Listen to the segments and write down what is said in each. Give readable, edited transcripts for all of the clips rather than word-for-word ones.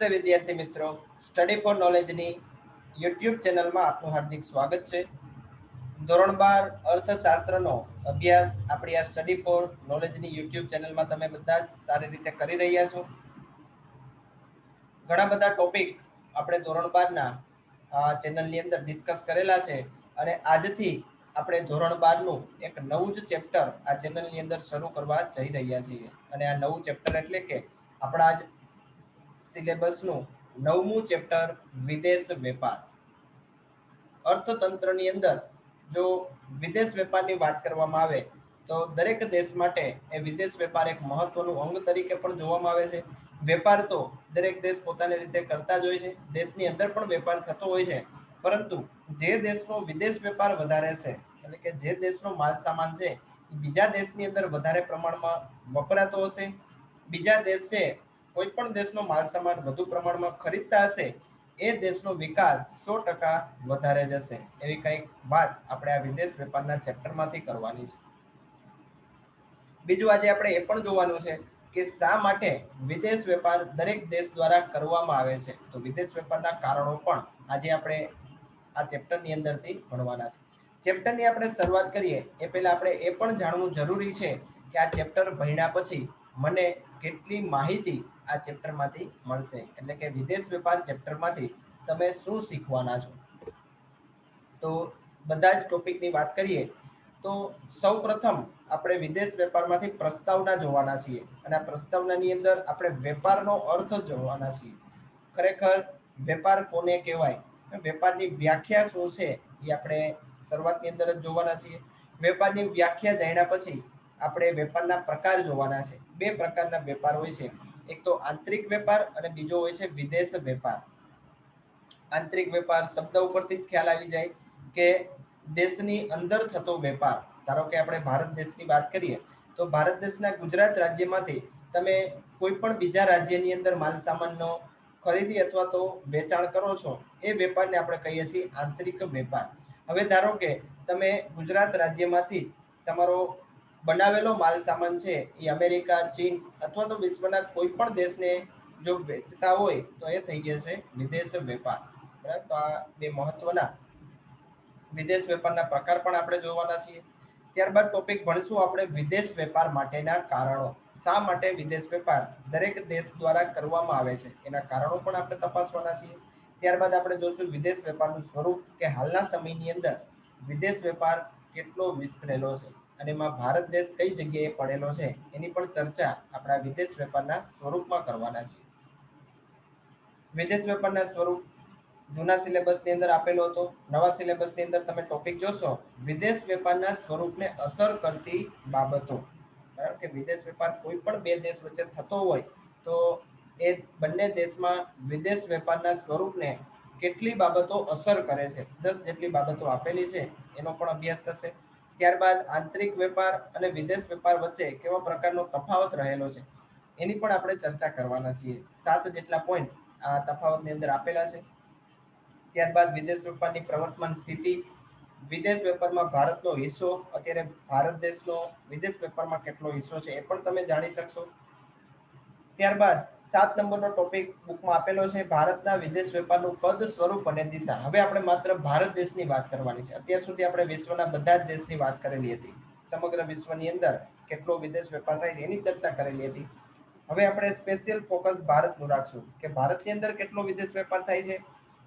નમસ્તે વિદ્યાર્થી મિત્રો, સ્ટડી ફોર નોલેજની યુટ્યુબ ચેનલમાં આપનું હાર્દિક સ્વાગત છે. ધોરણ 12 અર્થશાસ્ત્રનો અભ્યાસ આપણી આ સ્ટડી ફોર નોલેજની યુટ્યુબ ચેનલમાં તમે બધા જ સારી રીતે કરી રહ્યા છો. ઘણા બધા ટોપિક આપણે ધોરણ 12ના આ ચેનલની અંદર ડિસ્કસ કરેલા છે અને આજથી આપણે ધોરણ 12નું એક નવું જ ચેપ્ટર આ ચેનલની અંદર શરૂ કરવા જઈ રહ્યા છીએ. અને આ નવું ચેપ્ટર એટલે કે આપણા જ સિલેબસનું 9મું ચેપ્ટર વિદેશ વેપાર. અર્થતંત્રની અંદર જો વિદેશ વેપારની વાત કરવામાં આવે તો દરેક દેશ માટે એ વિદેશ વેપાર એક મહત્વનું અંગ તરીકે પણ જોવામાં આવે છે. વેપાર તો દરેક દેશ પોતાની રીતે કરતા જ હોય છે, દેશની અંદર પણ વેપાર થતો હોય છે, પરંતુ જે દેશનો વિદેશ વેપાર વધારે છે એટલે કે જે દેશનો માલ સામાન છે એ બીજા દેશની અંદર વધારે પ્રમાણમાં વપરાતો હશે, બીજા દેશ છે કોઈ પણ દેશનો માલ સામાન વધુ પ્રમાણમાં ખરીદતા હશે, એ દેશનો વિકાસ 100% વધારે જશે. એવી કંઈક વાત આપણે આ વિદેશ વેપારના ચેપ્ટરમાંથી કરવાની છે. બીજું આજે આપણે એ પણ જોવાનું છે કે શા માટે વિદેશ વેપાર દરેક દેશ દ્વારા કરવામાં આવે છે. તો વિદેશ વેપારના કારણો પણ આજે આપણે આ ચેપ્ટરની અંદરથી ભણવાના છે. ચેપ્ટરની આપણે શરૂઆત કરીએ એ પહેલા આપણે એ પણ જાણવું જરૂરી છે કે આ ચેપ્ટર ભણ્યા પછી મને કેટલી માહિતી આ ચેપ્ટરમાંથી મળશે, એટલે કે વિદેશ વેપાર ચેપ્ટરમાંથી તમે શું શીખવાના છો. તો બધા જ ટોપિકની વાત કરીએ તો સૌ પ્રથમ આપણે વિદેશ વેપારમાંથી પ્રસ્તાવના જોવાના છીએ અને આ પ્રસ્તાવનાની અંદર આપણે વેપારનો અર્થ જોવાના છીએ. ખરેખર વેપાર કોને કહેવાય, વેપારની વ્યાખ્યા શું છે એ આપણે શરૂઆતની અંદર જ જોવાના છીએ. વેપારની વ્યાખ્યા જાણ્યા પછી આપણે વેપારના પ્રકાર જોવાના છે. બે પ્રકારના વેપાર હોય છે, એક તો આંતરિક વેપાર અને બીજો હોય છે વિદેશ વેપાર. આંતરિક વેપાર શબ્દ ઉપરથી જ ખ્યાલ આવી જાય કે દેશની અંદર થતો વેપાર. ધારો કે આપણે ભારત દેશની વાત કરીએ તો ભારત દેશના ગુજરાત રાજ્યમાંથી તમે કોઈ પણ બીજા રાજ્યની અંદર માલ સામાનનો ખરીદી અથવા તો વેચાણ કરો છો, એ વેપારને આપણે કહીએ છીએ આંતરિક વેપાર. હવે ધારો કે તમે ગુજરાત રાજ્યમાંથી તમારો બનાવેલો માલ સામાન છે એ અમેરિકા, ચીન અથવા તો વિશ્વના કોઈ પણ દેશને જો વેચતા હોય તો એ થઈ જશે વિદેશ વેપાર. બરાબર, તો આ બે મહત્વના વિદેશ વેપારના પ્રકાર પણ આપણે જોવાના છીએ. ત્યારબાદ ટોપિક ભણશું આપણે વિદેશ વેપાર માટેના કારણો. શા માટે વિદેશ વેપાર દરેક દેશ દ્વારા કરવામાં આવે છે એના કારણો પણ આપણે તપાસવાના છીએ. ત્યારબાદ આપણે જોશું વિદેશ વેપારનું સ્વરૂપ, કે હાલના સમયની અંદર વિદેશ વેપાર કેટલો વિસ્તરેલો છે અને એમાં ભારત દેશ કઈ જગ્યાએ પડેલો છે એની પણ ચર્ચા આપણા વિદેશ વેપારના સ્વરૂપમાં કરવાના છીએ. વિદેશ વેપારના સ્વરૂપ જૂના સિલેબસની અંદર આપેલો હતો. નવા સિલેબસની અંદર તમે ટોપિક જોશો વિદેશ વેપારના સ્વરૂપને અસર કરતી બાબતો. કારણ કે વિદેશ વેપાર કોઈ પણ બે દેશ વચ્ચે થતો હોય તો એ બંને દેશમાં વિદેશ વેપારના સ્વરૂપને કેટલી બાબતો અસર કરે છે, 10 જેટલી બાબતો આપેલી છે, એનો પણ અભ્યાસ થશે. ત્યારબાદ આંતરિક વેપાર અને વિદેશ વેપાર વચ્ચે કેવા પ્રકારનો તફાવત રહેલો છે એની પણ આપણે ચર્ચા કરવાના છીએ. 7 જેટલા પોઈન્ટ આ તફાવતની અંદર આપેલા છે. ત્યારબાદ વિદેશ વેપારની પ્રવર્તમાન સ્થિતિ, વિદેશ વેપારમાં ભારતનો હિસ્સો, અત્યારે ભારત દેશનો વિદેશ વેપારમાં કેટલો હિસ્સો છે એ પણ તમે જાણી શકશો. ત્યારબાદ 7 નંબરનો ટોપિક બુકમાં આપેલો છે, ભારતના વિદેશ વેપારનું કદ, સ્વરૂપ અને દિશા. હવે આપણે માત્ર ભારત દેશની વાત કરવાની છે. અત્યાર સુધી આપણે વિશ્વના બધા જ દેશની વાત કરેલી હતી, સમગ્ર વિશ્વની અંદર કેટલો વિદેશ વેપાર થાય છે એની ચર્ચા કરેલી હતી. હવે આપણે સ્પેશિયલ ફોકસ ભારતનું રાખશું કે ભારતની અંદર કેટલો વિદેશ વેપાર થાય છે,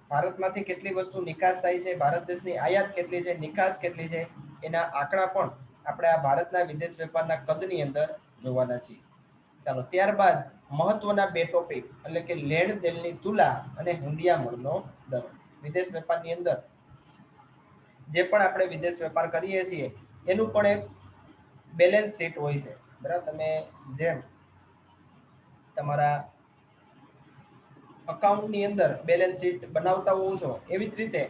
ભારતમાંથી કેટલી વસ્તુ નિકાસ થાય છે, ભારત દેશની આયાત કેટલી છે, નિકાસ કેટલી છે, એના આંકડા પણ આપણે આ ભારતના વિદેશ વેપારના કદની અંદર જોવાના છીએ. ચાલો, ત્યારબાદ મહત્વના બે ટોપિક એટલે કે લેણ દેણની તુલા અને હુંડિયામણનો દર. વિદેશ વેપારની અંદર જે પણ આપણે વિદેશ વેપાર કરીએ છીએ એનું પણ એક બેલેન્સ શીટ હોય છે. બરાબર, તમે જેમ તમારા અકાઉન્ટની અંદર બેલેન્સ શીટ બનાવતા હોવ છો એવી જ રીતે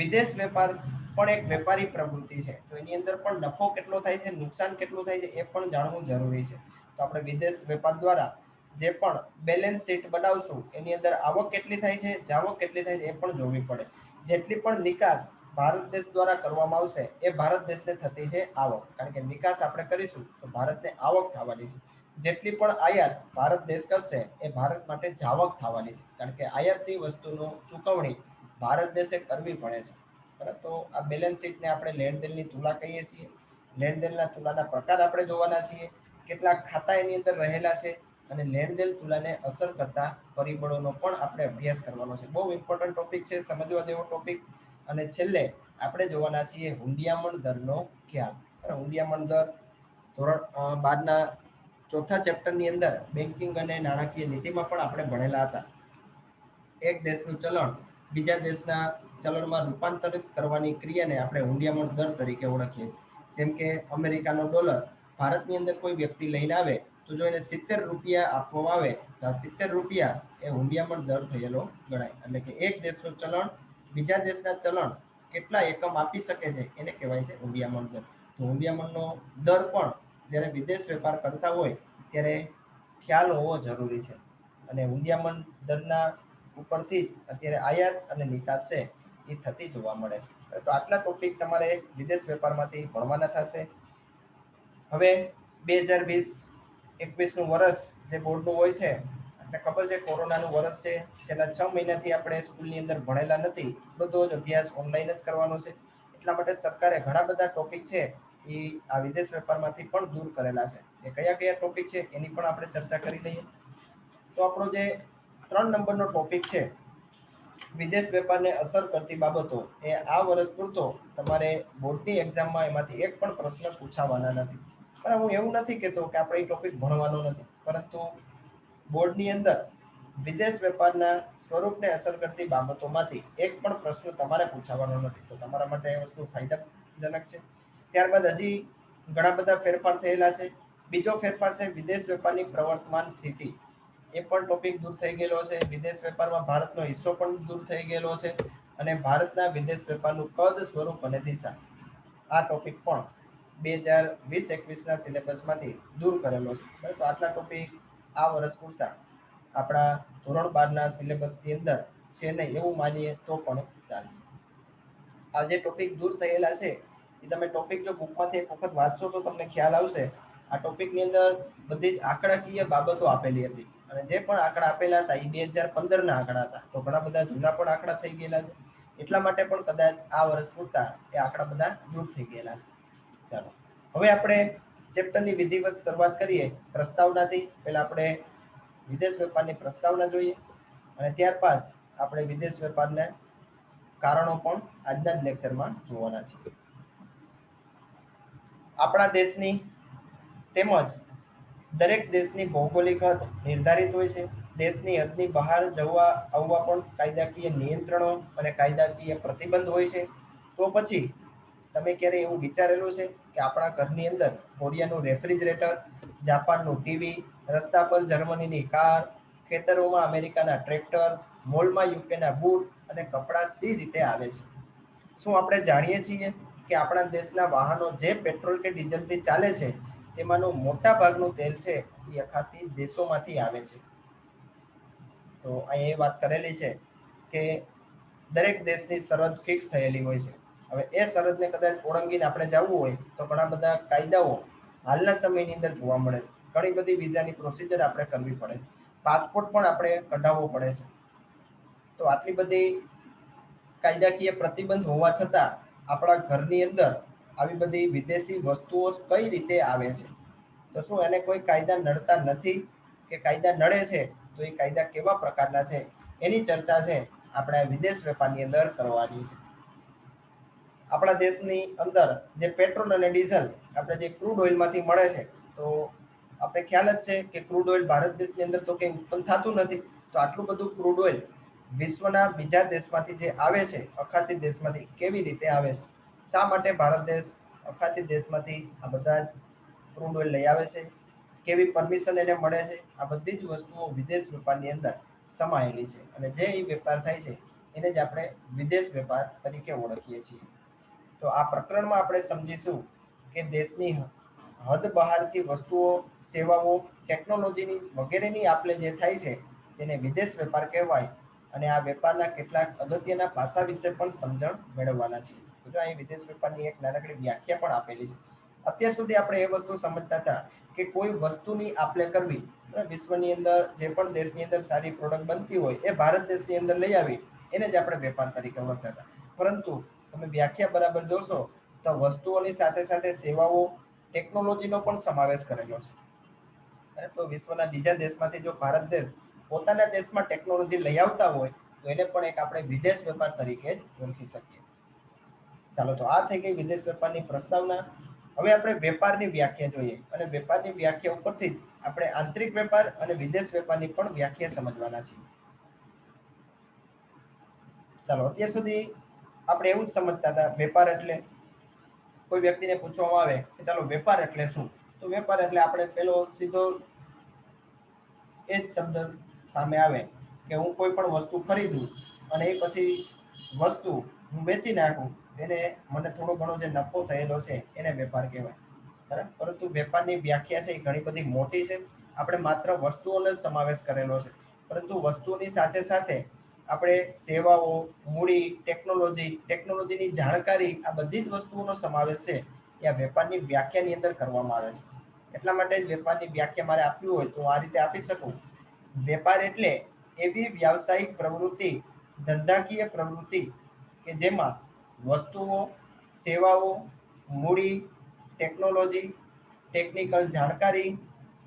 વિદેશ વેપાર પણ એક વેપારી પ્રવૃત્તિ છે. તો એની અંદર પણ નફો કેટલો થાય છે, નુકસાન કેટલું થાય છે એ પણ જાણવું જરૂરી છે. તો આપણે વિદેશ વેપાર દ્વારા જે પણ બેલેન્સ શીટ બનાવશું એની અંદર આવક કેટલી થાય છે, જાવક કેટલી થાય છે એ પણ જોવી પડે. જેટલી પણ નિકાસ ભારત દેશ દ્વારા કરવામાં આવશે એ ભારત દેશને થતી છે આવક, કારણ કે નિકાસ આપણે કરીશું તો ભારતને આવક થવાની છે. જેટલી પણ આયાત ભારત દેશ કરશે એ ભારત માટે જાવક થવાની છે, કારણ કે આયાતની વસ્તુનો ચૂકવણી ભારત દેશે કરવી પડે છે. બરાબર, તો આ બેલેન્સ શીટને આપણે લેણદેણની તુલા કહીએ છીએ. લેણદેણના તુલાના પ્રકાર આપણે જોવાના છીએ, કેટલાક ખાતા એની અંદર રહેલા છે, અને લેણદેણ તુલાને અસર કરતા પરિબળોનો પણ આપણે અભ્યાસ કરવાનો છે. બહુ ઇમ્પોર્ટન્ટ ટોપિક છે, સમજવા જેવો ટોપિક. અને છેલ્લે આપણે જોવાના છીએ હુંડિયામણ દરનો ખ્યાલ. હુંડિયામણ દર ધોરણ 12ના ચોથા ચેપ્ટરની અંદર બેન્કિંગ અને નાણાકીય નીતિમાં પણ આપણે ભણેલા હતા. એક દેશનું ચલણ બીજા દેશના ચલણમાં રૂપાંતરિત કરવાની ક્રિયાને આપણે હુંડિયામણ દર તરીકે ઓળખીએ છીએ. જેમ કે અમેરિકાનો ડોલર ભારતની અંદર કોઈ વ્યક્તિ લઈને આવે, તો જો એને 70 રૂપિયા આપવામાં આવે તો આ 70 રૂપિયા એ હુંડિયામણ દર થયેલો ગણાય. એટલે કે એક દેશનું ચલણ બીજા દેશના ચલણ કેટલા એકમ આપી શકે છે એને કહેવાય છે હુંડિયામણ દર. તો હુંડિયામણનો દર પણ જ્યારે વિદેશ વેપાર કરતા હોય ત્યારે ખ્યાલ હોવો જરૂરી છે. અને હુંડિયામણ દરના ઉપરથી અત્યારે આયાત અને નિકાસ છે એ થતી જોવા મળે છે. તો આટલા ટોપિક તમારે વિદેશ વેપારમાંથી ભણવાના થશે. હવે 2020-21નું વર્ષ જે બોર્ડનું હોય છે, આપણે ખબર છે કોરોનાનું વર્ષ છે, છેલ્લા 6 મહિનાથી આપણે સ્કૂલની અંદર ભણેલા નથી, બધો જ અભ્યાસ ઓનલાઈન જ કરવાનો છે. એટલા માટે સરકારે ઘણા બધા ટોપિક છે એ આ વિદેશ વેપારમાંથી પણ દૂર કરેલા છે. એ કયા કયા ટોપિક છે એની પણ આપણે ચર્ચા કરી લઈએ. તો આપણો જે 3 નંબરનો ટોપિક છે વિદેશ વેપારને અસર કરતી બાબતો, એ આ વર્ષ પૂરતો તમારે બોર્ડની એક્ઝામમાં એમાંથી એક પણ પ્રશ્ન પૂછાવાના નથી. પણ હું એવું નથી કહેતો કે આપણે એ ટોપિક ભણવાનો નથી, પરંતુ બોર્ડની અંદર વિદેશ વેપારના સ્વરૂપને અસર કરતી બાબતોમાંથી એક પણ પ્રશ્ન તમારે પૂછાવાનો નથી. તો તમારા માટે એ વસ્તુ ફાયદાજનક છે. ત્યારબાદ હજી ઘણા બધા ફેરફાર થયેલા છે. બીજો ફેરફાર છે વિદેશ વેપારની પ્રવર્તમાન સ્થિતિ. એ પણ ટોપિક દૂર થઈ ગયેલો છે. વિદેશ વેપારમાં ભારતનો હિસ્સો પણ દૂર થઈ ગયેલો છે, અને ભારતના વિદેશ વેપારનું કદ, સ્વરૂપ અને દિશા, આ ટોપિક પણ 2020-21ના સિલેબસમાંથી દૂર કરેલો છે. તો આટલા ટોપિક આ વર્ષ પૂરતા આપણા ધોરણ 12ના સિલેબસની અંદર છે નહીં એવું માનીએ તો પણ ચાલશે. આ જે ટોપિક દૂર થયેલા છે એ તમે ટોપિક જો બુકમાંથી એક વખત વાંચશો તો તમને ખ્યાલ આવશે. આ ટોપિકની અંદર બધી જ આંકડાકીય બાબતો આપેલી હતી, અને જે પણ આંકડા આપેલા હતા એ 2015ના આંકડા હતા. તો ઘણા બધા જૂના પણ આંકડા થઈ ગયેલા છે. એટલા માટે પણ કદાચ આ વર્ષ પૂરતા એ આંકડા બધા દૂર થઈ ગયેલા છે. ચાલો હવે આપણે ચેપ્ટરની વિધિવત શરૂઆત કરીએ પ્રસ્તાવનાથી. પહેલા આપણે વિદેશ વેપારની પ્રસ્તાવના જોઈએ, અને ત્યારબાદ આપણે વિદેશ વેપારના કારણો પણ આજના જ લેક્ચરમાં જોવાના છે. આપણા દેશની તેમજ દરેક દેશની ભૌગોલિક હદ નિર્ધારિત હોય છે. દેશની હદની બહાર જવા આવવા પણ કાયદાકીય નિયંત્રણો અને કાયદાકીય પ્રતિબંધ હોય છે. તો પછી તમે ક્યારે એવું વિચારેલું છે કે આપણા ઘરની અંદર કોરિયાનું રેફ્રિજરેટર, જાપાનનું ટીવી, રસ્તા પર જર્મનીની કાર, ખેતરોમાં અમેરિકાના ટ્રેક્ટર, મોલમાં યુકેના બૂટ અને કપડાં સી રીતે આવે છે? શું આપણે જાણીએ છીએ કે આપણા દેશના વાહનો જે પેટ્રોલ કે ડીઝલથી ચાલે છે તેમાંનું મોટા ભાગનું તેલ છે એ અખાતી દેશોમાંથી આવે છે? તો અહીં એ વાત કરેલી છે કે દરેક દેશની સરહદ ફિક્સ થયેલી હોય છે. હવે એ સરહદને કદાચ ઓળંગીને આપણે જવું હોય તો ઘણા બધા કાયદાઓ હાલના સમયની અંદર જોવા મળે છે. ઘણી બધી વિઝાની પ્રોસિજર આપણે કરવી પડે છે, પાસપોર્ટ પણ આપણે કઢાવવો પડે છે. તો આટલી બધી કાયદાકીય પ્રતિબંધ હોવા છતાં આપણા ઘરની અંદર આવી બધી વિદેશી વસ્તુઓ કઈ રીતે આવે છે? તો શું એને કોઈ કાયદા નડતા નથી, કે કાયદા નડે છે તો એ કાયદા કેવા પ્રકારના છે? એની ચર્ચા છે આપણે વિદેશ વેપારની અંદર કરવાની છે. આપણા દેશની અંદર જે પેટ્રોલ અને ડીઝલ આપણે જે ક્રૂડ ઓઇલમાંથી મળે છે, તો આપણે ખ્યાલ જ છે કે ક્રૂડ ઓઇલ ભારત દેશની અંદર તો કંઈ ઉત્પન્ન થતું નથી. તો આટલું બધું ક્રૂડ ઓઇલ વિશ્વના બીજા દેશમાંથી જે આવે છે, અખાતી દેશમાંથી, કેવી રીતે આવે છે? શા માટે ભારત દેશ અખાતી દેશમાંથી આ બધા ક્રૂડ ઓઇલ લઈ આવે છે? કેવી પરમિશન એને મળે છે? આ બધી જ વસ્તુઓ વિદેશ વેપારની અંદર સમાયેલી છે, અને જે એ વેપાર થાય છે એને જ આપણે વિદેશ વેપાર તરીકે ઓળખીએ છીએ. તો આ પ્રકરણમાં આપણે સમજીશું કે દેશની હદ બહારથી વસ્તુઓ, સેવાઓ, ટેકનોલોજીની વગેરેની આપલે જે થાય છે તેને વિદેશ વેપાર કહેવાય. અને આ વેપારના કેટલાક અગત્યના પાસા વિશે પણ સમજણ મેળવવાના છે. તો અહીં વિદેશ વેપારની એક નાનકડી વ્યાખ્યા પણ આપેલી છે. અત્યાર સુધી આપણે એ વસ્તુ સમજતા હતા કે કોઈ વસ્તુની આપલે કરવી, વિશ્વની અંદર જે પણ દેશની અંદર સારી પ્રોડક્ટ બનતી હોય એ ભારત દેશની અંદર લઈ આવી, એને જ આપણે વેપાર તરીકે ઓળખતા હતા. પરંતુ તમે વ્યાખ્યા બરાબર જોશો તો વસ્તુઓની સાથે સાથે સેવાઓ, ટેકનોલોજીનો પણ સમાવેશ કરેલો છે. તો વિશ્વના બીજા દેશમાંથી જો ભારત દેશ પોતાના દેશમાં ટેકનોલોજી લઈ આવતા હોય તો એને પણ એક આપણે વિદેશ વેપાર તરીકે જ ઓળખી શકીએ. ચાલો, તો આ થઈ ગઈ વિદેશ વેપારની પ્રસ્તાવના. હવે આપણે વેપારની વ્યાખ્યા જોઈએ અને વેપારની વ્યાખ્યા ઉપરથી જ આપણે આંતરિક વેપાર અને વિદેશ વેપારની પણ વ્યાખ્યા સમજવાના છીએ. ચાલો, અત્યાર સુધી આપણે એવું જ સમજતા હતા વેપાર એટલે, કોઈ વ્યક્તિને પૂછવામાં આવે કે ચાલો વેપાર એટલે શું, તો વેપાર એટલે આપણે પેલો સીધો એ જ શબ્દ સામે આવે કે હું કોઈ પણ વસ્તુ ખરીદું અને એ પછી વસ્તુ હું વેચી નાખું, એને મને થોડો ઘણો જે નફો થયેલો છે એને વેપાર કહેવાય. બરાબર. પરંતુ વેપારની વ્યાખ્યા છે એ ઘણી બધી મોટી છે. આપણે માત્ર વસ્તુઓનો જ સમાવેશ કરેલો છે, પરંતુ વસ્તુઓની સાથે સાથે આપણે સેવાઓ, મૂડી, ટેકનોલોજીની જાણકારી, આ બધી જ વસ્તુઓનો સમાવેશ છે એ આ વેપારની વ્યાખ્યાની અંદર કરવામાં આવે છે. એટલા માટે જ વેપારની વ્યાખ્યા મારે આપવી હોય તો આ રીતે આપી શકું. વેપાર એટલે એવી વ્યાવસાયિક પ્રવૃત્તિ, ધંધાકીય પ્રવૃત્તિ કે જેમાં વસ્તુઓ, સેવાઓ, મૂડી, ટેકનોલોજી, ટેકનિકલ જાણકારી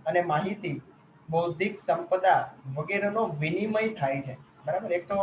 અને માહિતી, બૌદ્ધિક સંપદા વગેરેનો વિનિમય થાય છે. બરાબર. એક તો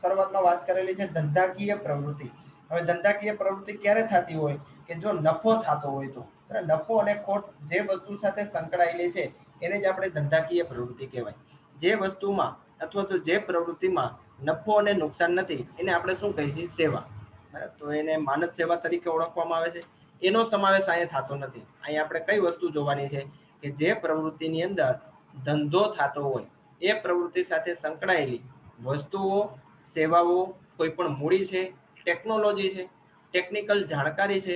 શરૂઆતમાં વાત કરેલી છે ધંધાકીય પ્રવૃત્તિ. હવે ધંધાકીય પ્રવૃત્તિ ક્યારે થતી હોય કે જો નફો થતો હોય તો. નફો અને ખોટ જે વસ્તુ સાથે સંકળાયેલી છે એને જ આપણે ધંધાકીય પ્રવૃત્તિ કહેવાય. જે વસ્તુમાં અથવા તો જે પ્રવૃત્તિમાં નફો અને નુકસાન નથી એને આપણે શું કહીએ છીએ? સેવા. બરાબર. તો એને માનવ સેવા તરીકે ઓળખવામાં આવે છે. એનો સમાવેશ અહીંયા થતો નથી. અહીંયા આપણે કઈ વસ્તુ જોવાની છે કે જે પ્રવૃત્તિની અંદર ધંધો થતો હોય, એ પ્રવૃત્તિ સાથે સંકળાયેલી વસ્તુઓ, સેવાઓ, કોઈ પણ મૂડી છે, ટેકનોલોજી છે, ટેકનિકલ જાણકારી છે,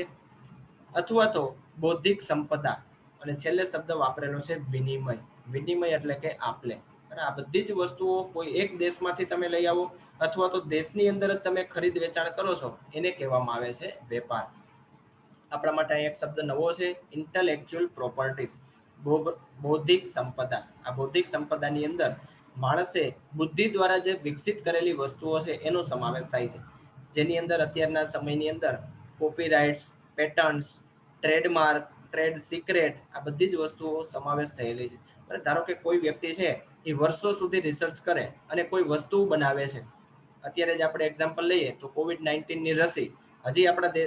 અથવા તો બૌદ્ધિક સંપદા, અને છેલ્લે શબ્દ વાપરેલો છે વિનિમય. વિનિમય એટલે કે આપલે. અને આ બધી જ વસ્તુઓ કોઈ એક દેશમાંથી તમે લઈ આવો અથવા તો દેશની અંદર જ તમે ખરીદ વેચાણ કરો છો, એને કહેવામાં આવે છે વેપાર. આપણા માટે એક શબ્દ નવો છે, ઇન્ટેલેક્ચ્યુઅલ પ્રોપર્ટીઝ, બૌદ્ધિક સંપદા. આ બૌદ્ધિક સંપદાની અંદર માણસે બુદ્ધિ દ્વારા જે વિકસિત કરેલી વસ્તુઓ છે એનો સમાવેશ થાય છે, જેની અંદર અત્યારના સમયની અંદર copyrights, patents, trademark, trade secret, આ બધી જ વસ્તુઓ સમાવેશ થયેલી છે. ધારો કે કોઈ વ્યક્તિ છે એ વર્ષો સુધી રિસર્ચ કરે અને કોઈ વસ્તુ બનાવે છે. અત્યારે જ આપણે એક્ઝામ્પલ લઈએ તો COVID-19ની રસી હજી આપણા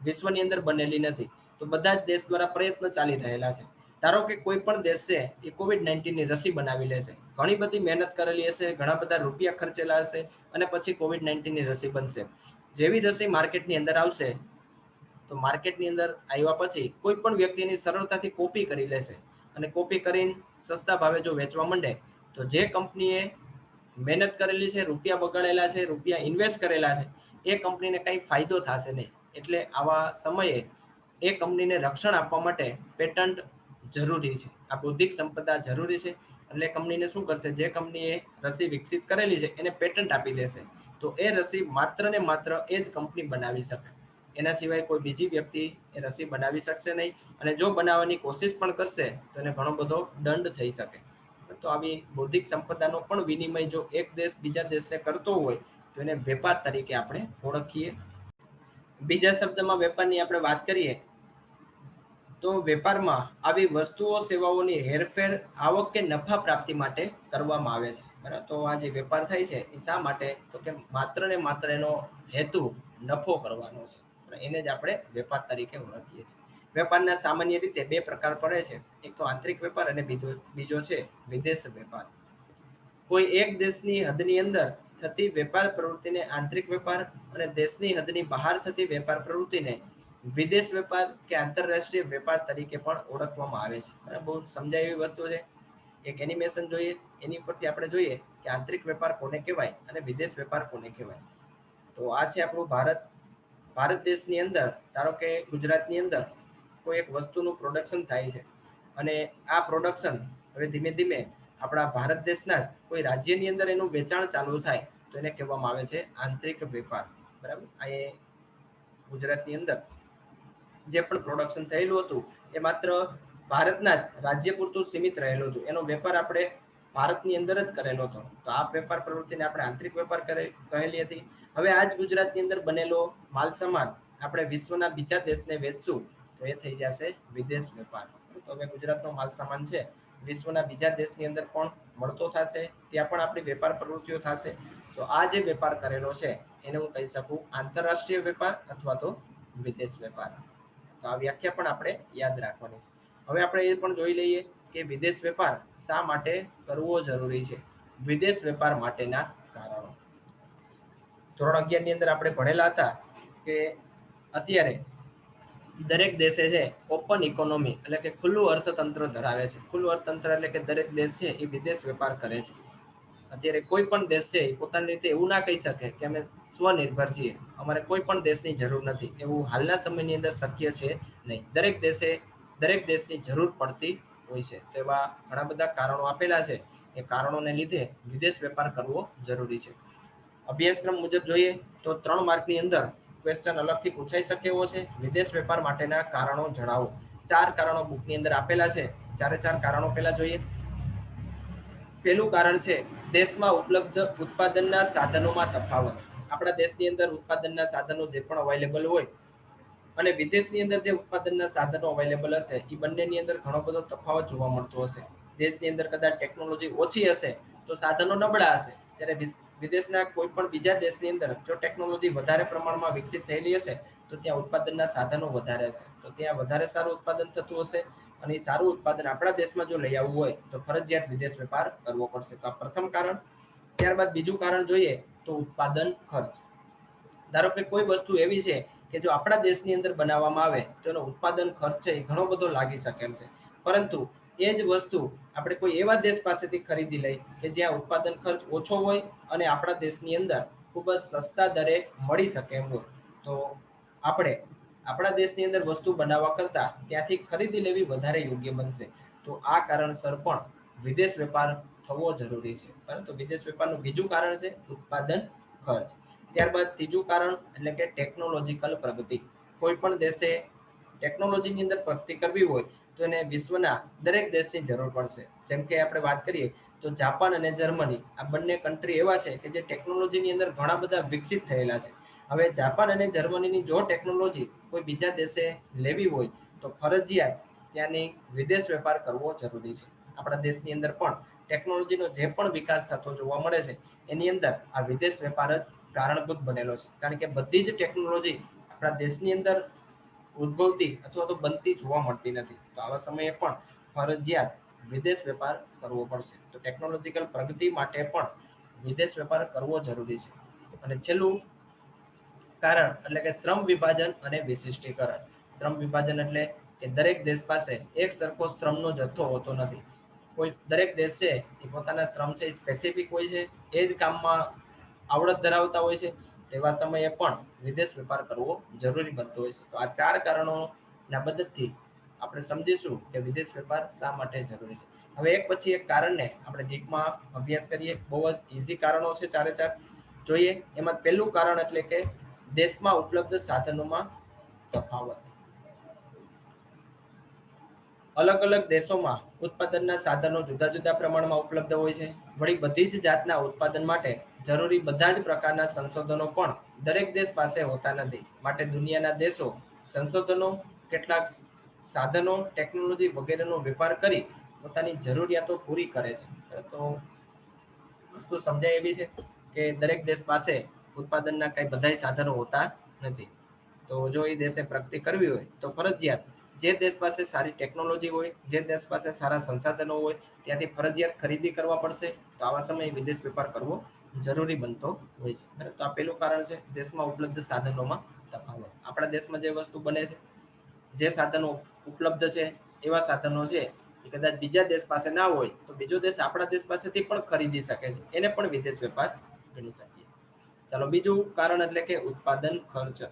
વિશ્વની અંદર બનેલી નથી, તો બધા જ દેશ દ્વારા પ્રયત્ન ચાલી રહેલા છે. ધારો કે કોઈ પણ દેશ છે એ COVID-19ની રસી બનાવી લેશે, ઘણી બધી મહેનત કરેલી હશે, ઘણા બધા રૂપિયા ખર્ચેલા હશે અને પછી COVID-19ની રસી બનશે. જેવી રસી માર્કેટની અંદર આવશે તો માર્કેટની અંદર આવ્યા પછી કોઈ પણ વ્યક્તિની સરળતાથી કોપી કરી લેશે અને કોપી કરીને સસ્તા ભાવે જો વેચવા માંડે તો જે કંપનીએ મહેનત કરેલી છે, રૂપિયા બગાડેલા છે, રૂપિયા ઇન્વેસ્ટ કરેલા છે, એ કંપનીને કંઈ ફાયદો થશે નહીં. એટલે આવા સમયે એ કંપનીને રક્ષણ આપવા માટે પેટન્ટ જરૂરી છે, આ બૌદ્ધિક સંપદા જરૂરી છે. એટલે કંપનીને શું કરશે? જે કંપનીએ રસી વિકસિત કરેલી છે એને પેટન્ટ આપી દેશે, તો એ રસી માત્ર ને માત્ર એ જ કંપની બનાવી શકે. એના સિવાય કોઈ બીજી વ્યક્તિ એ રસી બનાવી શકશે નહીં, અને જો બનાવવાની કોશિશ પણ કરશે તો એને ઘણો બધો દંડ થઈ શકે. તો આવી બૌદ્ધિક સંપદાનો પણ વિનિમય જો એક દેશ બીજા દેશને કરતો હોય તો એને વેપાર તરીકે આપણે ઓળખીએ. બીજા શબ્દમાં વેપારની આપણે વાત કરીએ તો વેપારમાં આવી વસ્તુઓ, સેવાઓની હેરફેર આવક કે નફા પ્રાપ્તિ માટે કરવામાં આવે છે. બરાબર. તો આ જે વેપાર થાય છે એ શા માટે? તો કે માત્ર ને માત્ર એનો હેતુ નફો કરવાનો છે, એને જ આપણે વેપાર તરીકે ઓળખીએ છીએ. વેપારના સામાન્ય રીતે બે પ્રકાર પડે છે, એક તો આંતરિક વેપાર અને બીજો છે વિદેશ વેપાર. કોઈ એક દેશની હદની અંદર થતી વેપાર પ્રવૃત્તિને આંતરિક વેપાર અને દેશની હદની બહાર થતી વેપાર પ્રવૃત્તિને વિદેશ વેપાર કે આંતરરાષ્ટ્રીય વેપાર તરીકે પણ ઓળખવામાં આવે છે. બહુ સમજાય એવી વસ્તુ છે. એક એનિમેશન જોઈએ, એની ઉપરથી આપણે જોઈએ કે આંતરિક વેપાર કોને કહેવાય અને વિદેશ વેપાર કોને કહેવાય. તો આ છે આપણું ભારત દેશની અંદર. ધારો કે ગુજરાતની અંદર કોઈ એક વસ્તુનું પ્રોડક્શન થાય છે અને આ પ્રોડક્શન હવે ધીમે ધીમે આપણા ભારત દેશના કોઈ રાજ્યની અંદર એનું વેચાણ ચાલુ થાય તો એને કહેવામાં આવે છે આંતરિક વેપાર. બરાબર. આ ગુજરાતની અંદર જે પણ પ્રોડક્શન થયેલું હતું એ માત્ર ભારતના જ રાજ્ય પૂરતું સીમિત રહેલું હતું. એનો વેપાર આપણે ભારતની અંદર જ કરેલો હતો. તો આ વેપાર પ્રવૃત્તિને આપણે આંતરિક વેપાર કહેલી હતી. હવે આ જ ગુજરાતની અંદર બનેલો માલ સામાન આપણે વિશ્વના બીજા દેશને વેચશું તો એ થઈ જશે વિદેશ વેપાર. તો હવે ગુજરાતનો માલ સામાન છે વિશ્વના બીજા દેશની અંદર પણ મળતો થશે, ત્યાં પણ આપણી વેપાર પ્રવૃત્તિઓ થશે. તો આ જે વેપાર કરેલો છે એને હું કહી શકું આંતરરાષ્ટ્રીય વેપાર અથવા તો વિદેશ વેપાર. તો આ વ્યાખ્યા પણ આપણે યાદ રાખવાની છે. હવે આપણે એ પણ જોઈ લઈએ કે વિદેશ વેપાર શા માટે કરવો જરૂરી છે. વિદેશ વેપાર માટેના કારણો. ધોરણ 11 ની અંદર આપણે ભણેલા હતા કે અત્યારે દરેક દેશે છે ઓપન ઇકોનોમી એટલે કે ખુલ્લું અર્થતંત્ર ધરાવે છે. ખુલ્લું અર્થતંત્ર એટલે કે દરેક દેશ છે એ વિદેશ વેપાર કરે છે. અત્યારે કોઈ પણ દેશ છે એ પોતાની રીતે એવું ના કહી શકે કે અમે સ્વનિર્ભર છીએ, અમારે કોઈ પણ દેશની જરૂર નથી. એવું હાલના સમયની અંદર શક્ય છે નહીં. દરેક દેશે દરેક દેશની જરૂર પડતી હોય છે. તો એવા ઘણા બધા કારણો આપેલા છે. એ કારણોને લીધે વિદેશ વેપાર કરવો જરૂરી છે. અભ્યાસક્રમ મુજબ જોઈએ તો 3 માર્કની અંદર ક્વેશ્ચન અલગથી પૂછાઈ શકે એવો છે. વિદેશ વેપાર માટેના કારણો જણાવો. 4 કારણો બુકની અંદર આપેલા છે. ચારે 4 કારણો પહેલા જોઈએ. પહેલું કારણ છે દેશમાં ઉપલબ્ધ ઉત્પાદનના સાધનોમાં તફાવત. આપણા દેશની અંદર ઉત્પાદનના સાધનો જે પણ અવેલેબલ હોય અને વિદેશની અંદર જે ઉત્પાદનના સાધનો અવેલેબલ હશે એ બંનેની અંદર ઘણો બધો તફાવત જોવા મળતો હશે. દેશની અંદર કદાચ ટેકનોલોજી ઓછી હશે તો સાધનો નબળા હશે, જ્યારે વિદેશના કોઈ પણ બીજા દેશની અંદર જો ટેકનોલોજી વધારે પ્રમાણમાં વિકસિત થયેલી હશે તો ત્યાં ઉત્પાદનના સાધનો વધારે હશે, તો ત્યાં વધારે સારું ઉત્પાદન થતું હશે. અને એ સારું ઉત્પાદન આપણા દેશમાં જો લઈ આવવું હોય તો ફરજિયાત વિદેશ વેપાર કરવો પડશે. તો આ પ્રથમ કારણ. ત્યારબાદ બીજું કારણ જોઈએ તો ઉત્પાદન ખર્ચ. ધારો કે કોઈ વસ્તુ એવી છે કે જો આપણા દેશની અંદર બનાવવામાં આવે તો એનો ઉત્પાદન ખર્ચ છે એ ઘણો બધો લાગી શકે છે. પરંતુ એ જ વસ્તુ આપણે કોઈ એવા દેશ પાસેથી ખરીદી લઈ કે જ્યાં ઉત્પાદન ખર્ચ ઓછો હોય અને આપણા દેશની અંદર ખૂબ જ સસ્તા દરે મળી શકે એમ હોય, તો આપણે આપણા દેશની અંદર વસ્તુ બનાવવા કરતા ત્યાંથી ખરીદી લેવી વધારે યોગ્ય બનશે. તો આ કારણસર પણ વિદેશ વેપાર થવો જરૂરી છે. પરંતુ વિદેશ વેપારનું બીજું કારણ છે ઉત્પાદન ખર્ચ. ત્યારબાદ ત્રીજું કારણ એટલે કે ટેકનોલોજીકલ પ્રગતિ. કોઈ પણ દેશે ટેકનોલોજીની અંદર પ્રગતિ કરવી હોય તો એને વિશ્વના દરેક દેશની જરૂર પડશે. જેમ કે આપણે વાત કરીએ તો જાપાન અને જર્મની આ બંને કન્ટ્રી એવા છે કે જે ટેકનોલોજીની અંદર ઘણા બધા વિકસિત થયેલા છે. હવે જાપાન અને જર્મનીની જો ટેકનોલોજી કોઈ બીજા દેશે લેવી હોય તો ફરજિયાત ત્યાંની વિદેશ વેપાર કરવો જરૂરી છે. આપણા દેશની અંદર પણ ટેકનોલોજીનો જે પણ વિકાસ થતો જોવા મળે છે એની અંદર આ વિદેશ વેપાર જ કારણભૂત બનેલો છે. કારણ કે બધી જ ટેકનોલોજી આપણા દેશની અંદર ઉદ્ભવતી અથવા તો બનતી જોવા મળતી નથી. તો આવા સમયે પણ ફરજિયાત વિદેશ વેપાર કરવો પડશે. તો ટેકનોલોજીકલ પ્રગતિ માટે પણ વિદેશ વેપાર કરવો જરૂરી છે. અને છેલ્લું કારણ એટલે કે શ્રમ વિભાજન અને વિશિષ્ટીકરણ. શ્રમ વિભાજન એટલે કે દરેક દેશ પાસે એક સરખો શ્રમનો જથ્થો હોતો નથી. કોઈ દરેક દેશ છે એ પોતાના શ્રમ છે એ સ્પેસિફિક હોય છે, એ જ કામમાં આવડત ધરાવતા હોય છે. તેવા સમયે પણ વિદેશ વેપાર કરવો જરૂરી બનતો હોય છે. તો આ 4 કારણોના મદદથી આપણે સમજીશું કે વિદેશ વેપાર શા માટે જરૂરી છે. હવે એક પછી એક કારણને આપણે ડીપમાં અભ્યાસ કરીએ. બહુ જ ઈઝી કારણો છે ચારે 4 જોઈએ. એમાં પહેલું કારણ એટલે કે દેશમાં ઉપલબ્ધ સાધનોમાં તફાવત. અલગ અલગ દેશોમાં ઉત્પાદનના સાધનો જુદા જુદા પ્રમાણમાં ઉપલબ્ધ હોય છે. વળી બધી જ જાતના ઉત્પાદન માટે જરૂરી બધા જ પ્રકારના સંશોધનો પણ દરેક દેશ પાસે હોતા નથી. માટે દુનિયાના દેશો સંશોધનો, કેટલાક સાધનો, ટેકનોલોજી વગેરેનો વેપાર કરી પોતાની જરૂરિયાતો પૂરી કરે છે. તો વસ્તુ સમજાય એવી છે કે દરેક દેશ પાસે ઉત્પાદનના કઈ બધાય સાધનો હોતા નથી. તો જો એ દેશે પ્રગતિ કરવી હોય તો ફરજિયાત જે દેશ પાસે સારી ટેકનોલોજી હોય, જે દેશ પાસે સારા સંસાધનો હોય ત્યાંથી ફરજિયાત ખરીદી કરવા પડશે. તો આવા સમયે વિદેશ વેપાર કરવો જરૂરી બનતો હોય છે. તો આ પહેલું કારણ છે દેશમાં ઉપલબ્ધ સાધનોમાં તફાવત. આપણા દેશમાં જે વસ્તુ બને છે, જે સાધનો ઉપલબ્ધ છે એવા સાધનો છે એ કદાચ બીજા દેશ પાસે ના હોય તો બીજો દેશ આપણા દેશ પાસેથી પણ ખરીદી શકે છે. એને પણ વિદેશ વેપાર ગણી શકીએ. ચાલો, બીજું કારણ એટલે કે ઉત્પાદન ખર્ચ.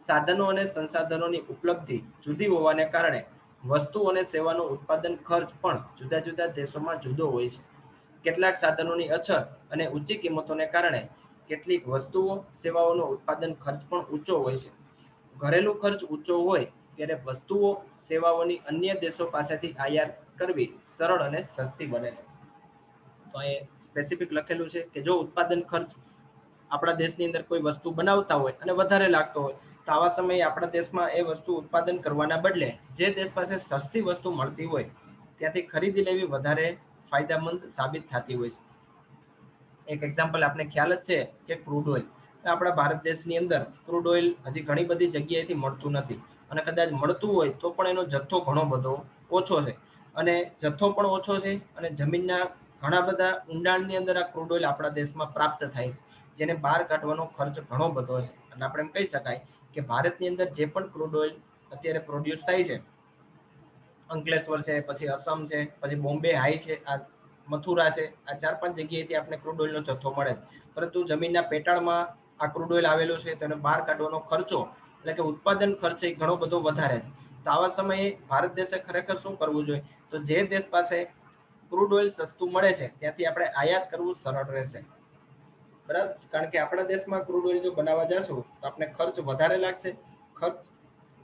સાધનો અને સંસાધનોની ઉપલબ્ધિ જુદી હોવાને કારણે વસ્તુ અને સેવાનો ઉત્પાદન ખર્ચ પણ જુદા જુદા દેશોમાં જુદો હોય છે. કેટલાક સાધનોની અછત અને ઊંચી કિંમતોને કારણે કેટલીક વસ્તુઓ, સેવાઓનો ઉત્પાદન ખર્ચ પણ ઊંચો હોય છે. ઘરેલું ખર્ચ ઊંચો હોય ત્યારે વસ્તુઓ સેવાઓની અન્ય દેશો પાસેથી આયાત કરવી સરળ અને સસ્તી બને છે. તો એ સ્પેસિફિક લખેલું છે કે જો ઉત્પાદન ખર્ચ આપણા દેશની અંદર કોઈ વસ્તુ બનાવતા હોય અને વધારે લાગતો હોય તો આવા સમયે આપણા દેશમાં એ વસ્તુ ઉત્પાદન કરવાના બદલે જે દેશ પાસે સસ્તી વસ્તુ મળતી હોય ત્યાંથી ખરીદી લેવી વધારે ફાયદામંદ સાબિત થતી હોય છે. એક એક્ઝામ્પલ આપણે ખ્યાલ જ છે કે ક્રૂડ ઓઇલ. આપણા ભારત દેશની અંદર ક્રૂડ ઓઇલ હજી ઘણી બધી જગ્યાએથી મળતું નથી અને કદાચ મળતું હોય તો પણ એનો જથ્થો ઘણો બધો ઓછો છે અને જથ્થો પણ ઓછો છે અને જમીનના ઘણા બધા ઊંડાણની અંદર આ ક્રૂડ ઓઇલ આપણા દેશમાં પ્રાપ્ત થાય છે, જેને બહાર કાઢવાનો ખર્ચ ઘણો બધો છે. એટલે આપણે એમ કહી શકાય કે ભારતની અંદર જે પણ ક્રૂડ ઓઇલ અત્યારે પ્રોડ્યુસ થાય છે, અંકલેશ્વર છે, પછી અસમ છે, પછી બોમ્બે હાઈ છે, આ મથુરા છે, આ 4-5 જગ્યાએથી આપણે ક્રૂડ ઓઇલનો જથ્થો મળે છે. પરંતુ જમીનના પેટાળમાં આ ક્રૂડ ઓઇલ આવેલું છે તેને બહાર કાઢવાનો ખર્ચો એટલે કે ઉત્પાદન ખર્ચ એ ઘણો બધો વધારે છે. તો આવા સમયે ભારત દેશે ખરેખર શું કરવું જોઈએ? તો જે દેશ પાસે ક્રૂડ ઓઇલ સસ્તું મળે છે ત્યાંથી આપણે આયાત કરવું સરળ રહેશે, બરાબર? કારણ કે આપણા દેશમાં ક્રૂડ ઓઇલ જો બનાવવા જશું તો આપણે ખર્ચ વધારે લાગશે. ખર્ચ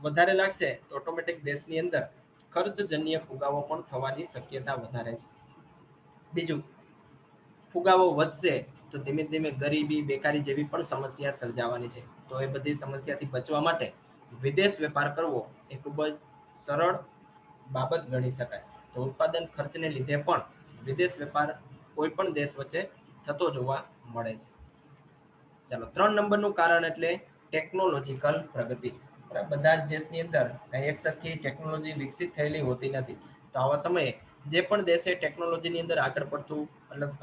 વધારે લાગશે તો ઓટોમેટિક દેશની અંદર ખર્ચજન્ય ફુગાવો પણ થવાની શક્યતા વધારે છે. બીજું, ફુગાવો વધશે તો ધીમે ધીમે ગરીબી, બેકારી જેવી પણ સમસ્યા સર્જાવાની છે. તો એ બધી સમસ્યાથી બચવા માટે વિદેશ વેપાર કરવો એ ખૂબ જ સરળ બાબત ગણી શકાય. તો ઉત્પાદન ખર્ચને લીધે પણ વિદેશ વેપાર કોઈ પણ દેશ વચ્ચે થતો જોવા મળે છે. ચાલો, 3 નંબરનું કારણ એટલે ટેકનોલોજીકલ પ્રગતિ. બધા જ દેશની અંદર એક સરખી ટેકનોલોજી વિકસિત થયેલી હોતી નથી. તો આવા સમયે જે પણ દેશે ટેકનોલોજીની અંદર આગળ પડતું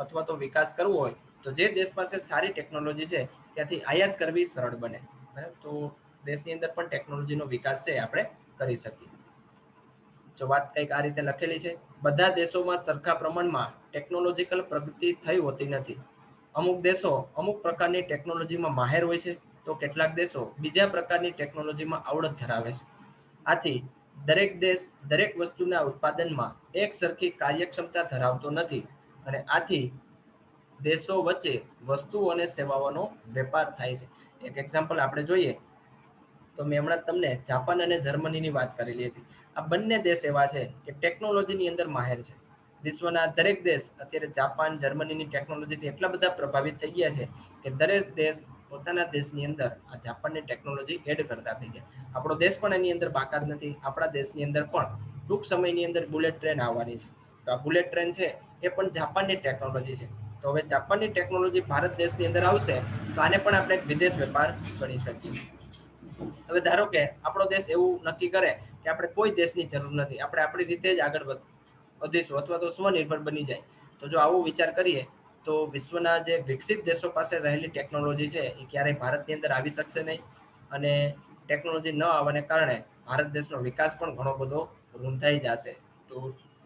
અથવા તો વિકાસ કરવો હોય તો જે દેશ પાસે સારી ટેકનોલોજી છે ત્યાંથી આયાત કરવી સરળ બને. તો દેશની અંદર પણ ટેકનોલોજીનો વિકાસ છે આપણે કરી શકીએ. જો વાત કંઈક આ રીતે લખેલી છે, બધા દેશોમાં સરખા પ્રમાણમાં ટેકનોલોજીકલ પ્રગતિ થઈ હોતી નથી. અમુક દેશો અમુક પ્રકારની ટેકનોલોજીમાં માહેર હોય છે તો કેટલાક દેશો બીજા પ્રકારની ટેકનોલોજીમાં આવડત ધરાવે છે. આથી દરેક દેશ દરેક વસ્તુના ઉત્પાદનમાં એક સરખી કાર્યક્ષમતા ધરાવતો નથી અને આથી દેશો વચ્ચે વસ્તુઓ અને સેવાઓનો વેપાર થાય છે. એક એક્ઝામ્પલ આપણે જોઈએ તો મેં હમણાં તમને જાપાન અને જર્મનીની વાત કરેલી હતી. આ બંને દેશ એવા છે કે ટેકનોલોજીની અંદર માહેર છે. વિશ્વના દરેક દેશ અત્યારે જાપાન, જર્મનીની ટેકનોલોજીથી એટલા બધા પ્રભાવિત થઈ ગયા છે કે દરેક દેશ પોતાના દેશની અંદર આ જાપાનની ટેકનોલોજી એડ કરતા થઈ ગયા. આપણો દેશ પણ એની અંદર બાકાત નથી. આપણા દેશની અંદર પણ ટૂંક સમયની અંદર બુલેટ ટ્રેન આવવાની છે. તો આ બુલેટ ટ્રેન છે એ પણ જાપાનની ટેકનોલોજી છે. તો હવે જાપાનની ટેકનોલોજી ભારત દેશની અંદર આવશે તો આને પણ આપણે વિદેશ વેપાર ગણી શકીએ. હવે ધારો કે આપણો દેશ એવું નક્કી કરે કે આપણે કોઈ દેશની જરૂર નથી, આપણે આપણી રીતે જ આગળ વધીશું અથવા તો સ્વનિર્ભર બની જાય. તો જો આવું વિચાર કરીએ તો વિશ્વના જે વિકસિત દેશો પાસે રહેલી ટેકનોલોજી છે એ ક્યારેય ભારતની અંદર આવી શકશે નહીં અને ટેકનોલોજી ન આવવાને કારણે ભારત દેશનો વિકાસ પણ ઘણો બધો રૂંધાઈ જશે. તો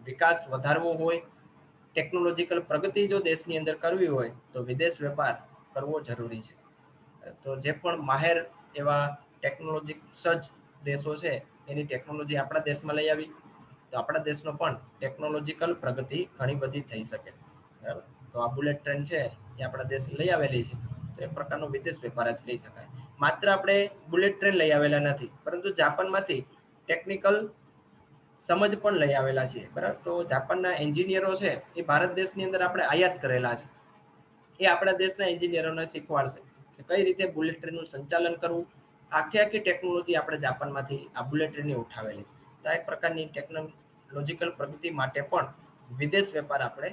વિકાસ વધારવો હોય, ટેકનોલોજીકલ પ્રગતિ જો દેશની અંદર કરવી હોય તો વિદેશ વેપાર કરવો જરૂરી છે. તો જે પણ માહેર એવા ટેકનોલોજી સજ્જ દેશો છે એની ટેકનોલોજી આપણા દેશમાં લઈ આવી તો આપણા દેશનો પણ ટેકનોલોજીકલ પ્રગતિ ઘણી બધી થઈ શકે. બરાબર? તો આ બુલેટ ટ્રેન છે એ આપણા દેશ લઈ આવેલી છે તો એ પ્રકારનો વિદેશ વેપાર જ કહી શકાય. માત્ર આપણે બુલેટ ટ્રેન લઈ આવેલા નથી, પરંતુ જાપાનમાંથી ટેકનિકલ સમજ પણ લઈ આવેલા છે. બરાબર? તો જાપાનના એન્જિનિયરો છે એ ભારત દેશની અંદર આપણે આયાત કરેલા છે. એ આપણા દેશના એન્જિનિયરોને શીખવાડશે કે કઈ રીતે બુલેટ ટ્રેનનું સંચાલન કરવું. આખી ટેકનોલોજી આપણે જાપાનમાંથી આ બુલેટ ટ્રેનની ઉઠાવેલી છે. તો આ એક પ્રકારની ટેકનોલોજીકલ પ્રગતિ માટે પણ વિદેશ વેપાર આપણે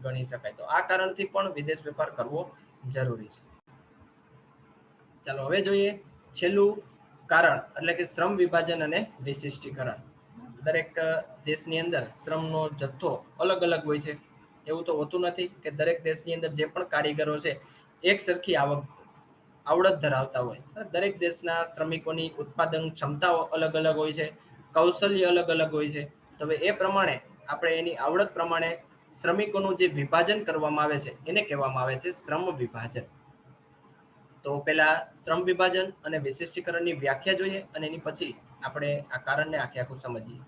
ગણી શકાય. તો આ કારણથી પણ વિદેશ વેપાર કરવો જરૂરી છે. ચાલો હવે જોઈએ છેલ્લું કારણ એટલે કે શ્રમ વિભાજન અને વિશિષ્ટીકરણ. દરેક દેશની અંદર શ્રમનો જથ્થો અલગ અલગ હોય છે. એવું તો હોતું નથી કે દરેક દેશની અંદર જે પણ કારીગરો છે એક સરખી આવડત ધરાવતા હોય. દરેક દેશના શ્રમિકોની ઉત્પાદન ક્ષમતાઓ અલગ અલગ હોય છે, કૌશલ્ય અલગ અલગ હોય છે. તો હવે એ પ્રમાણે આપણે એની આવડત પ્રમાણે શ્રમિકોનું જે વિભાજન કરવામાં આવે છે એને કહેવામાં આવે છે શ્રમ વિભાજન. તો પહેલા શ્રમ વિભાજન અને વિશિષ્ટીકરણની વ્યાખ્યા જોઈએ અને એની પછી આપણે આ કારણને આખું સમજીએ.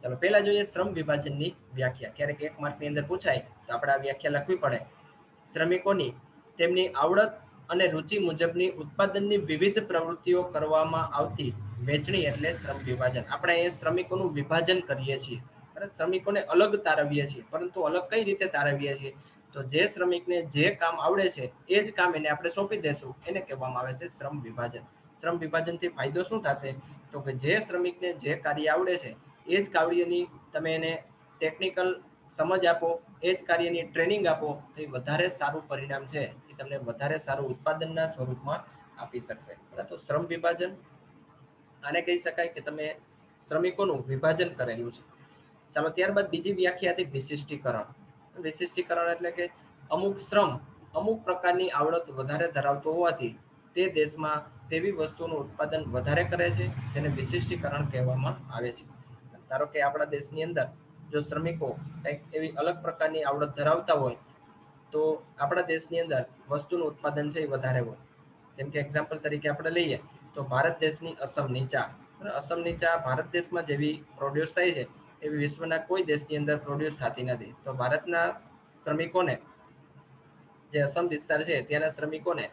ચાલો પહેલા જોઈએ શ્રમ વિભાજનની વ્યાખ્યા. ક્યારેક એક માર્કની અંદર પૂછાય તો આપણે આ વ્યાખ્યા લખવી પડે. શ્રમિકોની તેમની આવડત અને રુચિ મુજબની ઉત્પાદનની વિવિધ પ્રવૃત્તિઓ કરવામાં આવતી વહેંચણી એટલે શ્રમ વિભાજન. આપણે એ શ્રમિકોનું વિભાજન કરીએ છીએ, શ્રમિકોને અલગ તારવીએ છીએ, પરંતુ અલગ કઈ રીતે તારવીએ છીએ? તો જે શ્રમિકને જે કામ આવડે છે એ જ કામ એને આપણે સોંપી દેશું, એને કહેવામાં આવે છે શ્રમ વિભાજન. શ્રમ વિભાજનથી ફાયદો શું થશે? તો કે જે શ્રમિકને જે કાર્ય આવડે છે એ જ કાર્યની તમે એને ટેકનિકલ સમજ આપો, એ જ કાર્યની ટ્રેનિંગ આપો, તો એ વધારે સારું પરિણામ છે એ તમને વધારે સારું ઉત્પાદનના સ્વરૂપમાં આપી શકશે. તો શ્રમ વિભાજન આને કહી શકાય કે તમે શ્રમિકોનું વિભાજન કરેલું છે. ચાલો ત્યારબાદ બીજી વ્યાખ્યા હતી વિશિષ્ટીકરણ. વિશિષ્ટીકરણ એટલે કે અમુક શ્રમ અમુક પ્રકારની આવડત વધારે ધરાવતો હોવાથી તે દેશમાં તેવી વસ્તુનું ઉત્પાદન વધારે કરે છે, જેને વિશિષ્ટીકરણ કહેવામાં આવે છે. ધારો કે આપણા દેશની અંદર જો શ્રમિકો કંઈક એવી અલગ પ્રકારની આવડત ધરાવતા હોય તો આપણા દેશની અંદર વસ્તુનું ઉત્પાદન છે એ વધારે હોય. જેમ કે એક્ઝામ્પલ તરીકે આપણે લઈએ તો ભારત દેશની અસમની ચા. અસમની ચા ભારત દેશમાં જેવી પ્રોડ્યુસ થાય છે એવી વિશ્વના કોઈ દેશની અંદર પ્રોડ્યુસ થતી નથી. તો ભારતના શ્રમિકોને, જે અસમ વિસ્તાર છે ત્યાંના શ્રમિકોને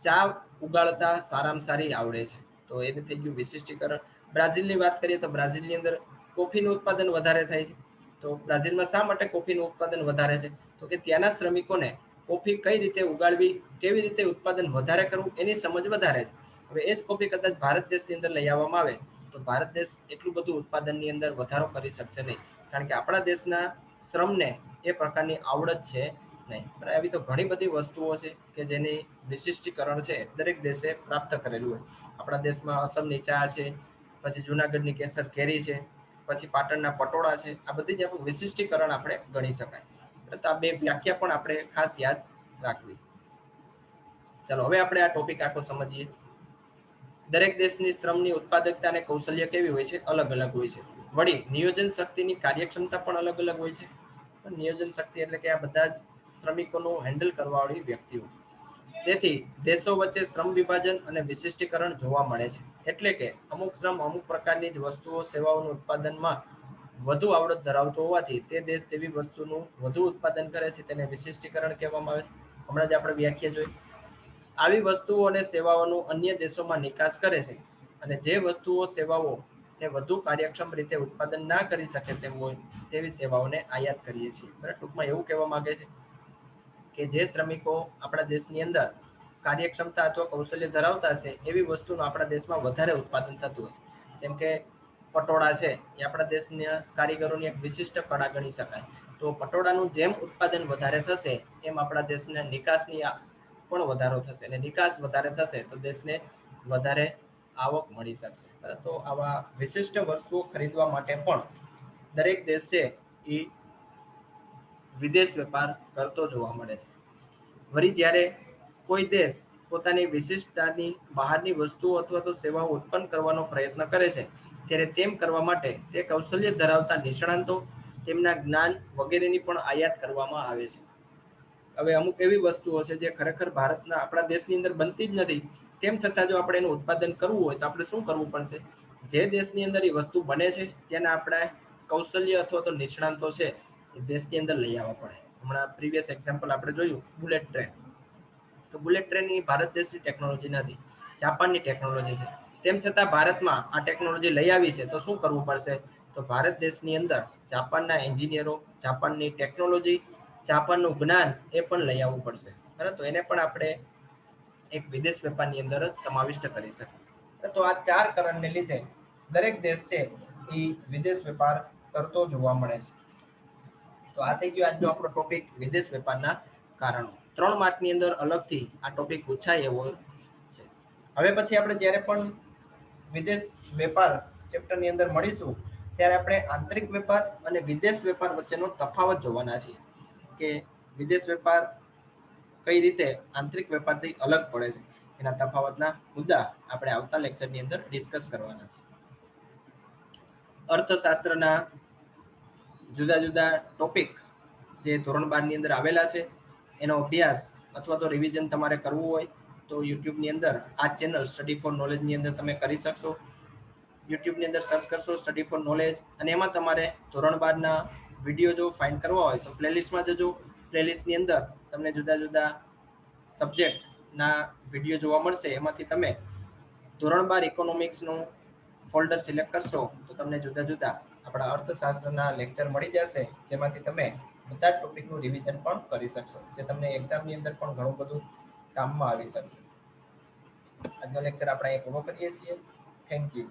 ચા ઉગાડતા સારામાં સારી આવડે છે, તો એને થઈ ગયું વિશિષ્ટીકરણ. બ્રાઝિલની વાત કરીએ તો બ્રાઝિલની અંદર કોફીનું ઉત્પાદન વધારે થાય છે. તો બ્રાઝિલમાં શા માટે કોફીનું ઉત્પાદન વધારે છે? તો કે ત્યાંના શ્રમિકોને કોફી કઈ રીતે ઉગાડવી, કેવી રીતે ઉત્પાદન વધારે કરવું એની સમજ વધારે છે. હવે એ જ કોફી કદાચ ભારત દેશની અંદર લઈ આવવામાં આવે તો ભારત દેશ એટલું બધું ઉત્પાદનની અંદર વધારો કરી શકશે નહીં, કારણ કે આપણા દેશના શ્રમને એ પ્રકારની આવડત છે નહીં. પણ આવી તો ઘણી બધી વસ્તુઓ છે કે જેની વિશિષ્ટીકરણ છે દરેક દેશે પ્રાપ્ત કરેલું હોય. આપણા દેશમાં અસમની ચા છે, પછી જુનાગઢની કેસર કેરી છે, પછી પાટણના પટોળા છે. આ બધી જ આપણું વિશિષ્ટીકરણ આપણે ગણી શકાય. તો આ બે વ્યાખ્યા પણ આપણે ખાસ યાદ રાખવી. ચાલો હવે આપણે આ ટોપિક આખો સમજીએ. દરેક દેશની શ્રમની ઉત્પાદકતા અને કૌશલ્ય કેવી હોય છે? અલગ અલગ હોય છે. વળી નિયોજન શક્તિની કાર્યક્ષમતા પણ અલગ અલગ હોય છે. નિયોજન શક્તિ એટલે કે આ બધા જ શ્રમિકોનું હેન્ડલ કરવાવાળી વ્યક્તિઓ. તેથી દેશો વચ્ચે શ્રમ વિભાજન અને વિશિષ્ટીકરણ જોવા મળે છે. એટલે કે અમુક શ્રમ અમુક પ્રકારની જ વસ્તુઓ સેવાઓનું ઉત્પાદનમાં વધુ આવડત ધરાવતો હોવાથી તે દેશ તેવી વસ્તુનું વધુ ઉત્પાદન કરે છે, તેને વિશિષ્ટીકરણ કહેવામાં આવે છે. હમણાં જ આપણે વ્યાખ્યા જોઈ. આવી વસ્તુઓ અને સેવાઓનું અન્ય દેશોમાં નિકાસ કરે છે, અને જે વસ્તુઓ સેવાઓ ને વધુ કાર્યક્ષમ રીતે ઉત્પાદન ના કરી શકે તેમ હોય તેવી સેવાઓને આયાત કરીએ છીએ. ટૂંકમાં એવું કહેવા માંગે છે કે જે શ્રમિકો આપણા દેશની અંદર કાર્યક્ષમતા અથવા કૌશલ્ય ધરાવતા હશે એવી વસ્તુનું આપણા દેશમાં વધારે ઉત્પાદન થતું હશે. જેમ કે પટોળા છે એ આપણા દેશના કારીગરોની એક વિશિષ્ટ કળા ગણી શકાય. તો પટોળાનું જેમ ઉત્પાદન વધારે થશે એમ આપણા દેશના નિકાસની પણ વધારો થશે, અને નિકાસ વધારે થશે તો દેશને વધારે આવક મળી શકશે. તો આવા વિશિષ્ટ વસ્તુઓ ખરીદવા માટે પણ દરેક દેશ છે એ વિદેશ વેપાર કરતો જોવા મળે છે. વળી જ્યારે કોઈ દેશ પોતાની વિશિષ્ટતાની બહારની વસ્તુઓ અથવા તો સેવાઓ ઉત્પન્ન કરવાનો પ્રયત્ન કરે છે ત્યારે તેમ કરવા માટે તે કૌશલ્ય ધરાવતા નિષ્ણાંતો, તેમના જ્ઞાન વગેરેની પણ આયાત કરવામાં આવે છે. હવે અમુક એવી વસ્તુઓ છે જે ખરેખર ભારતના આપણા દેશની અંદર બનતી જ નથી, તેમ છતાં જો આપણે એનું ઉત્પાદન કરવું હોય તો આપણે શું કરવું પડશે? જે દેશની અંદર એ વસ્તુ બને છે તેના આપણે કૌશલ્ય અથવા તો નિષ્ણાંતો છે એ દેશની અંદર લઈ આવવા પડે. હમણાં પ્રીવિયસ એક્ઝામ્પલ આપણે જોયું બુલેટ ટ્રેન. તો બુલેટ ટ્રેન એ ભારત દેશની ટેકનોલોજી નથી, જાપાનની ટેકનોલોજી છે. તેમ છતાં ભારતમાં આ ટેકનોલોજી લઈ આવી છે તો શું કરવું પડશે? તો ભારત દેશની અંદર જાપાનના એન્જિનિયરો, જાપાનની ટેકનોલોજી, જાપાનનું જ્ઞાન એ પણ લઈ આવવું પડશે. બરાબર, તો એને પણ આપણે એક વિદેશ વેપારની અંદર સમાવિષ્ટ કરી શકીએ. તો આ 4 કારણને લીધે દરેક દેશ છે એ વિદેશ વેપાર કરતો જોવા મળે છે. તો આ થઈ ગયો આજનો આપણો ટોપિક વિદેશ વેપારના કારણો. 3 માર્કની અંદર અલગથી આ ટોપિક પૂછાય એવો છે. હવે પછી આપણે જ્યારે પણ વિદેશ વેપાર ચેપ્ટરની અંદર મળીશું ત્યારે આપણે આંતરિક વેપાર અને વિદેશ વેપાર વચ્ચેનો તફાવત જોવાના છીએ કે વિદેશ વેપાર કઈ રીતે આંતરિક વેપારથી અલગ પડે છે. એના તફાવતના મુદ્દા આપણે આવતા લેક્ચરની અંદર ડિસ્કસ કરવાના છે. અર્થશાસ્ત્રના જુદા જુદા ટોપિક જે ધોરણ 12 ની અંદર આવેલા છે એનો અભ્યાસ અથવા તો રિવિઝન તમારે કરવું હોય તો યુટ્યુબની અંદર આ ચેનલ સ્ટડી ફોર નોલેજની અંદર તમે કરી શકશો. યુટ્યુબની અંદર સર્ચ કરશો સ્ટડી ફોર નોલેજ, અને એમાં તમારે ધોરણ 12ના વિડીયો જો ફાઇન્ડ કરવા હોય તો પ્લેલિસ્ટમાં જજો. પ્લેલિસ્ટની અંદર તમને જુદા જુદા સબ્જેક્ટના વિડીયો જોવા મળશે. એમાંથી તમે ધોરણ 12 ઇકોનોમિક્સનું ફોલ્ડર સિલેક્ટ કરશો તો તમને જુદા જુદા આપણા અર્થશાસ્ત્રના લેક્ચર મળી જશે, જેમાંથી તમે બધા ટોપિકનું રિવિઝન પણ કરી શકશો, જે તમને એક્ઝામની અંદર પણ ઘણું બધું કામમાં આવી શકશે. આજનો લેક્ચર આપણે અહીં પૂરો કરીએ છીએ. Thank you.